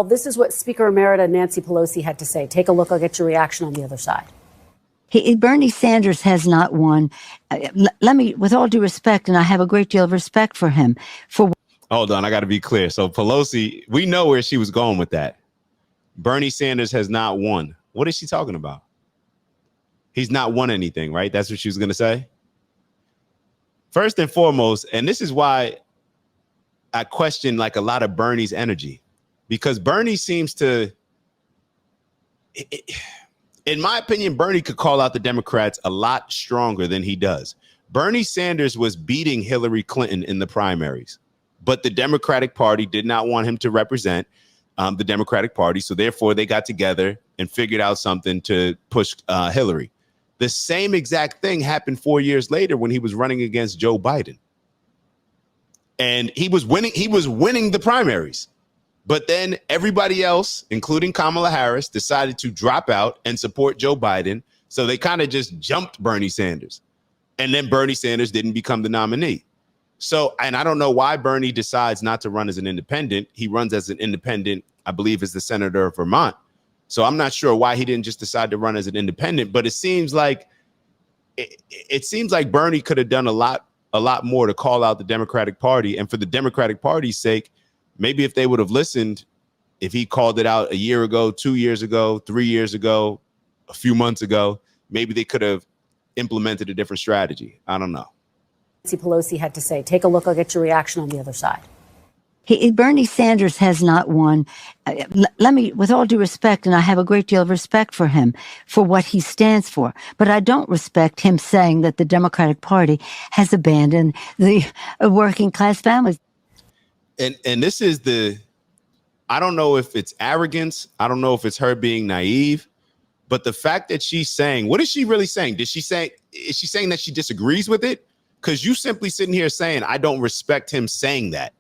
Well, this is what Speaker Emerita Nancy Pelosi had to say. Take a look. I'll get your reaction on the other side. Bernie Sanders has not won. Let me, with all due respect, and I have a great deal of respect for him. Hold on, I got to be clear. So Pelosi, we know where she was going with that. Bernie Sanders has not won. What is she talking about? He's not won anything, right? That's what she was going to say. First and foremost, and this is why I question like a lot of Bernie's energy, because Bernie seems to, in my opinion, Bernie could call out the Democrats a lot stronger than he does. Bernie Sanders was beating Hillary Clinton in the primaries, but the Democratic Party did not want him to represent the Democratic Party. So therefore, they got together and figured out something to push Hillary. The same exact thing happened 4 years later when he was running against Joe Biden. And he was winning the primaries. But then everybody else, including Kamala Harris, decided to drop out and support Joe Biden. So they kind of just jumped Bernie Sanders. And then Bernie Sanders didn't become the nominee. So, and I don't know why Bernie decides not to run as an independent. He runs as an independent, I believe, as the senator of Vermont. So I'm not sure why he didn't just decide to run as an independent. But it seems like Bernie could have done a lot more to call out the Democratic Party. And for the Democratic Party's sake, maybe if they would have listened, if he called it out a year ago, 2 years ago, 3 years ago, a few months ago, maybe they could have implemented a different strategy. I don't know. Nancy Pelosi had to say. Take a look. I'll get your reaction on the other side. Bernie Sanders has not won. Let me, with all due respect, and I have a great deal of respect for him, for what he stands for, but I don't respect him saying that the Democratic Party has abandoned the working class families. And this is I don't know if it's arrogance. I don't know if it's her being naive, but the fact that she's saying, what is she really saying? Is she saying that she disagrees with it? Because you simply sitting here saying, I don't respect him saying that.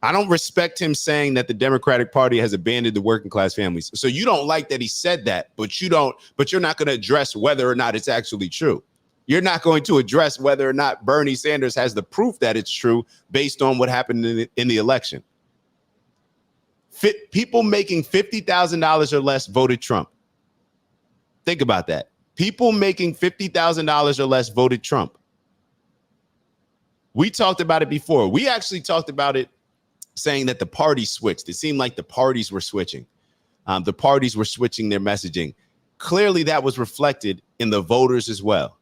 I don't respect him saying that the Democratic Party has abandoned the working class families. So you don't like that he said that, but you're not going to address whether or not it's actually true. You're not going to address whether or not Bernie Sanders has the proof that it's true based on what happened in the election. People making $50,000 or less voted Trump. Think about that. People making $50,000 or less voted Trump. We talked about it before. We actually talked about it saying that the party switched. It seemed like the parties were switching. The parties were switching their messaging. Clearly, that was reflected in the voters as well.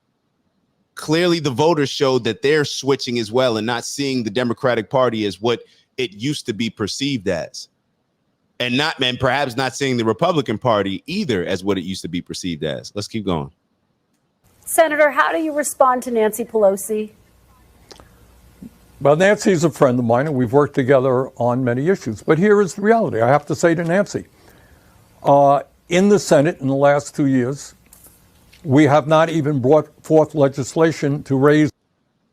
Clearly, the voters showed that they're switching as well and not seeing the Democratic Party as what it used to be perceived as. And perhaps not seeing the Republican Party either as what it used to be perceived as. Let's keep going. Senator, how do you respond to Nancy Pelosi? Well, Nancy's a friend of mine, and we've worked together on many issues. But here is the reality. I have to say to Nancy, in the Senate in the last 2 years, we have not even brought forth legislation to raise.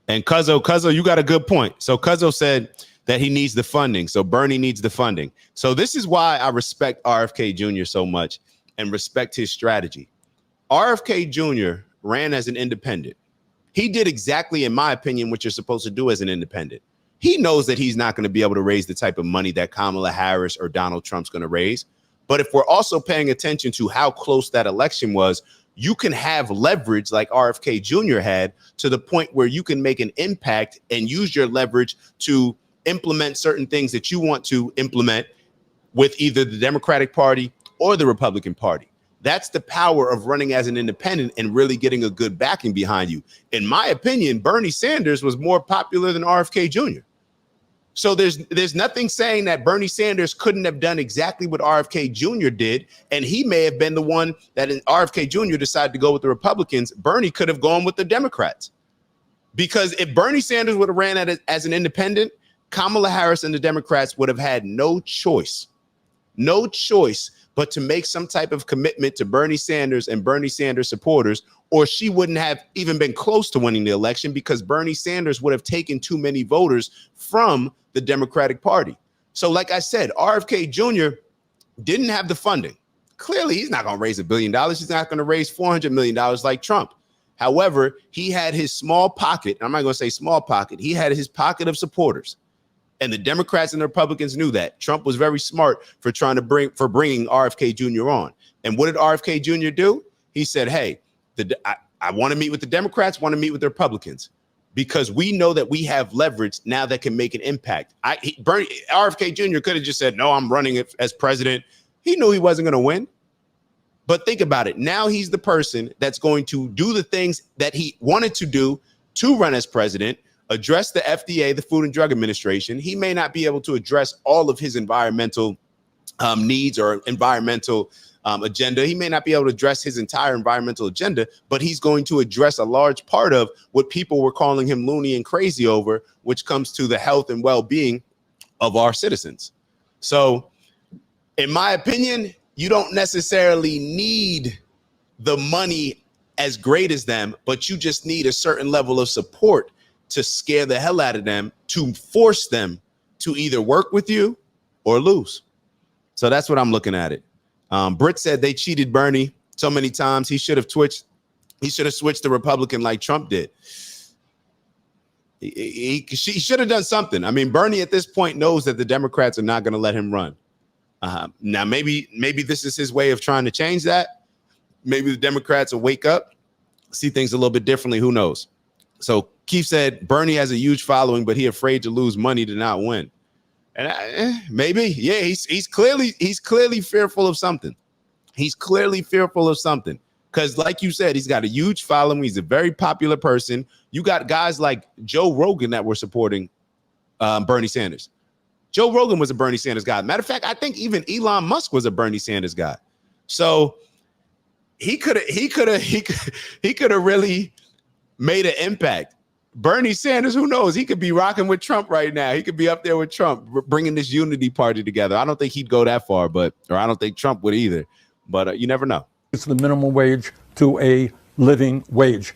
And Cuzzo, you got a good point. So Cuzzo said that he needs the funding. So Bernie needs the funding. So this is why I respect RFK Jr. so much and respect his strategy. RFK Jr. ran as an independent. He did exactly, in my opinion, what you're supposed to do as an independent. He knows that he's not going to be able to raise the type of money that Kamala Harris or Donald Trump's going to raise. But if we're also paying attention to how close that election was, you can have leverage like RFK Jr. had to the point where you can make an impact and use your leverage to implement certain things that you want to implement with either the Democratic Party or the Republican Party. That's the power of running as an independent and really getting a good backing behind you. In my opinion, Bernie Sanders was more popular than RFK Jr. So there's nothing saying that Bernie Sanders couldn't have done exactly what RFK Jr. did. And he may have been the one that in RFK Jr. decided to go with the Republicans. Bernie could have gone with the Democrats. Because if Bernie Sanders would have ran at it as an independent, Kamala Harris and the Democrats would have had no choice but to make some type of commitment to Bernie Sanders and Bernie Sanders supporters, or she wouldn't have even been close to winning the election because Bernie Sanders would have taken too many voters from the Democratic Party. So like I said, RFK Jr. didn't have the funding. Clearly, he's not going to raise $1 billion. He's not going to raise $400 million like Trump. However, he had his small pocket. I'm not going to say small pocket. He had his pocket of supporters. And the Democrats and the Republicans knew that. Trump was very smart for bringing RFK Jr. on. And what did RFK Jr. do? He said, hey, I want to meet with the Democrats, want to meet with the Republicans, because we know that we have leverage now that can make an impact. RFK Jr. could have just said, no, I'm running as president. He knew he wasn't going to win. But think about it. Now he's the person that's going to do the things that he wanted to do to run as president, address the FDA, the Food and Drug Administration. He may not be able to address all of his environmental needs or environmental agenda. He may not be able to address his entire environmental agenda, but he's going to address a large part of what people were calling him loony and crazy over, which comes to the health and well-being of our citizens. So, in my opinion, you don't necessarily need the money as great as them, but you just need a certain level of support to scare the hell out of them, to force them to either work with you or lose. So that's what I'm looking at it. Britt said they cheated Bernie so many times. He should have switched to Republican like Trump did. He should have done something. I mean, Bernie at this point knows that the Democrats are not going to let him run. Now, maybe this is his way of trying to change that. Maybe the Democrats will wake up, see things a little bit differently. Who knows? So Keith said Bernie has a huge following, but he's afraid to lose money to not win. And maybe, yeah, he's clearly fearful of something. He's clearly fearful of something because, like you said, he's got a huge following. He's a very popular person. You got guys like Joe Rogan that were supporting Bernie Sanders. Joe Rogan was a Bernie Sanders guy. Matter of fact, I think even Elon Musk was a Bernie Sanders guy. So he could have really made an impact. Bernie Sanders, who knows? He could be rocking with Trump right now. He could be up there with Trump, bringing this unity party together. I don't think he'd go that far, or I don't think Trump would either. But you never know. It's the minimum wage to a living wage.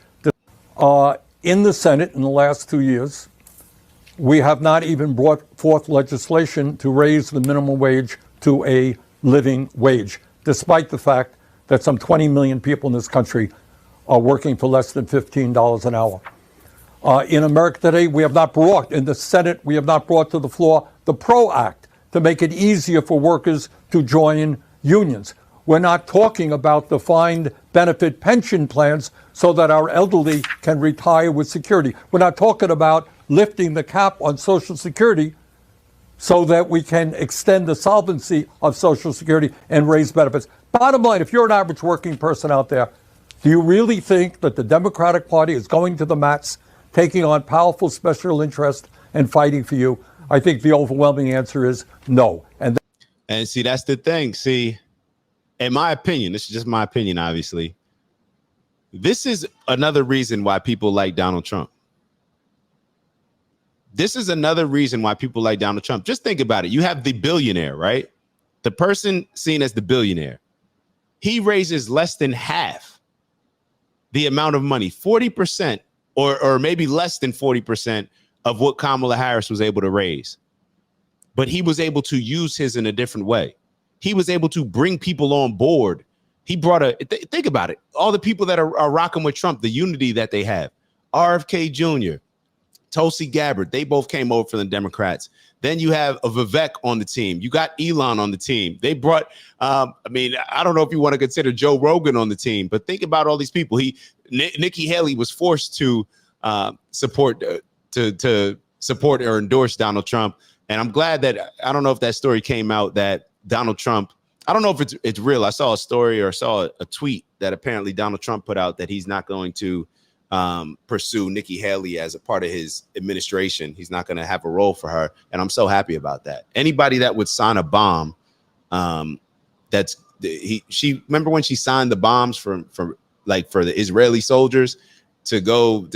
In the Senate in the last 2 years, we have not even brought forth legislation to raise the minimum wage to a living wage, despite the fact that some 20 million people in this country are working for less than $15 an hour. In America today, we have not brought, in the Senate, we have not brought to the floor the PRO Act to make it easier for workers to join unions. We're not talking about defined benefit pension plans so that our elderly can retire with security. We're not talking about lifting the cap on Social Security so that we can extend the solvency of Social Security and raise benefits. Bottom line, if you're an average working person out there, do you really think that the Democratic Party is going to the mats, taking on powerful special interest and fighting for you? I think the overwhelming answer is no. And see, that's the thing. See, in my opinion, this is just my opinion, obviously, this is another reason why people like Donald Trump. This is another reason why people like Donald Trump. Just think about it. You have the billionaire, right? The person seen as the billionaire. He raises less than half the amount of money, 40%, or maybe less than 40% of what Kamala Harris was able to raise. But he was able to use his in a different way. He was able to bring people on board. He brought think about it. All the people that are rocking with Trump, the unity that they have. RFK Jr., Tulsi Gabbard, they both came over from the Democrats. Then you have a Vivek on the team. You got Elon on the team. They brought, I don't know if you want to consider Joe Rogan on the team, but think about all these people. Nikki Haley was forced to support or endorse Donald Trump. And I'm glad that, I don't know if that story came out that Donald Trump, I don't know if it's real. I saw a story or saw a tweet that apparently Donald Trump put out that he's not going to pursue Nikki Haley as a part of his administration. He's not going to have a role for her. And I'm so happy about that. Anybody that would sign a bomb, she remember when she signed the bombs for the Israeli soldiers to go,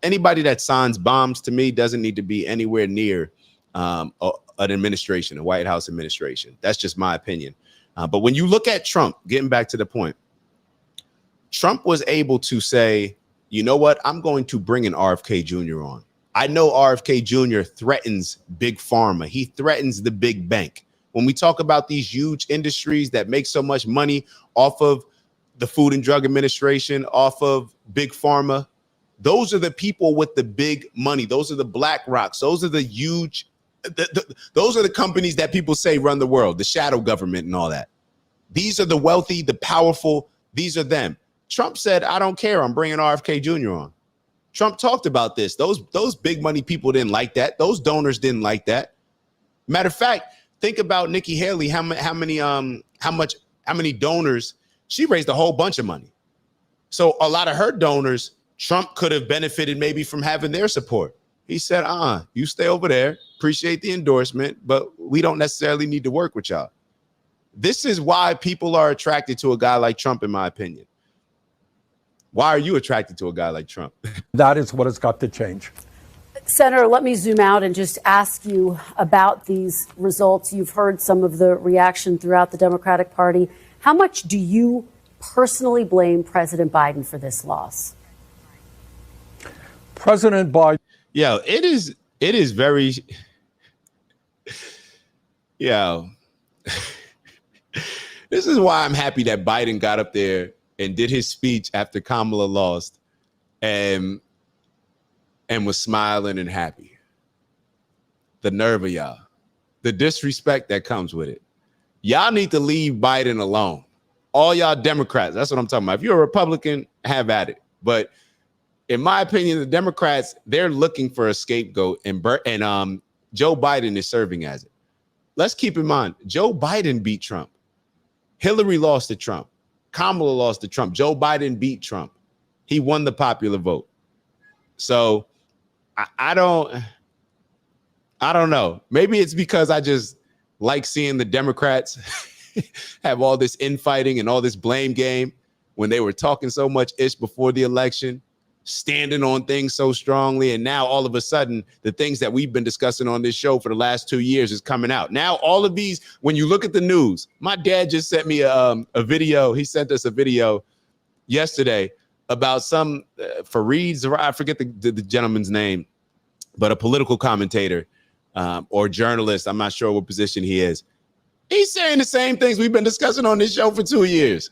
anybody that signs bombs to me doesn't need to be anywhere near an administration, a White House administration. That's just my opinion. But when you look at Trump, getting back to the point, Trump was able to say, you know what? I'm going to bring an RFK Jr. on. I know RFK Jr. threatens big pharma. He threatens the big bank. When we talk about these huge industries that make so much money off of the Food and Drug Administration, off of big pharma, those are the people with the big money. Those are the Black Rocks. Those are the huge Those are the companies that people say run the world, the shadow government and all that. These are the wealthy, the powerful. These are them. Trump said, I don't care. I'm bringing RFK Jr. on. Trump talked about this. Those big money people didn't like that. Those donors didn't like that. Matter of fact, think about Nikki Haley. How many donors? She raised a whole bunch of money. So a lot of her donors, Trump could have benefited maybe from having their support. He said, you stay over there. Appreciate the endorsement, but we don't necessarily need to work with y'all. This is why people are attracted to a guy like Trump, in my opinion. Why are you attracted to a guy like Trump? That is what has got to change. Senator, let me zoom out and just ask you about these results. You've heard some of the reaction throughout the Democratic Party. How much do you personally blame President Biden for this loss? President Biden. Yeah, it is very, this is why I'm happy that Biden got up there and did his speech after Kamala lost and was smiling and happy. The nerve of y'all, the disrespect that comes with it. Y'all need to leave Biden alone. All y'all Democrats, that's what I'm talking about. If you're a Republican, have at it. But in my opinion, the Democrats, they're looking for a scapegoat, and Joe Biden is serving as it. Let's keep in mind, Joe Biden beat Trump. Hillary lost to Trump. Kamala lost to Trump. Joe Biden beat Trump. He won the popular vote. So I don't know. Maybe it's because I just like seeing the Democrats have all this infighting and all this blame game when they were talking so much ish before the election, standing on things so strongly. And now all of a sudden, the things that we've been discussing on this show for the last 2 years is coming out. Now, all of these, when you look at the news, my dad just sent me a video. He sent us a video yesterday about some Fareed, I forget the gentleman's name, but a political commentator or journalist. I'm not sure what position he is. He's saying the same things we've been discussing on this show for 2 years.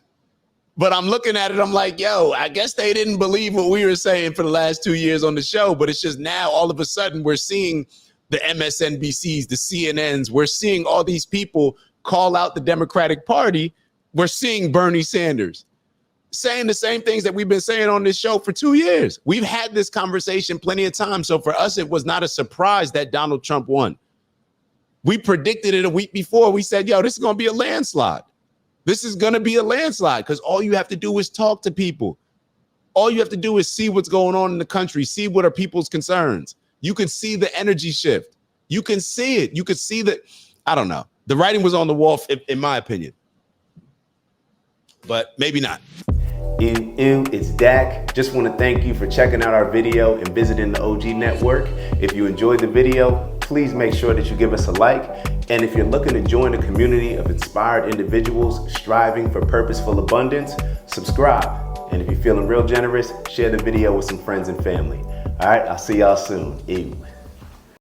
But I'm looking at it, I'm like, yo, I guess they didn't believe what we were saying for the last 2 years on the show. But it's just now all of a sudden we're seeing the MSNBCs, the CNNs, we're seeing all these people call out the Democratic Party. We're seeing Bernie Sanders saying the same things that we've been saying on this show for 2 years. We've had this conversation plenty of times. So for us, it was not a surprise that Donald Trump won. We predicted it a week before. We said, yo, this is going to be a landslide. This is going to be a landslide because all you have to do is talk to people. All you have to do is see what's going on in the country, see what are people's concerns. You can see the energy shift. You can see it. You could see that. I don't know. The writing was on the wall, in my opinion, but maybe not. It's Dak. Just want to thank you for checking out our video and visiting the OG Network. If you enjoyed the video, please make sure that you give us a like. And if you're looking to join a community of inspired individuals striving for purposeful abundance, subscribe. And if you're feeling real generous, share the video with some friends and family. All right, I'll see y'all soon. Ew.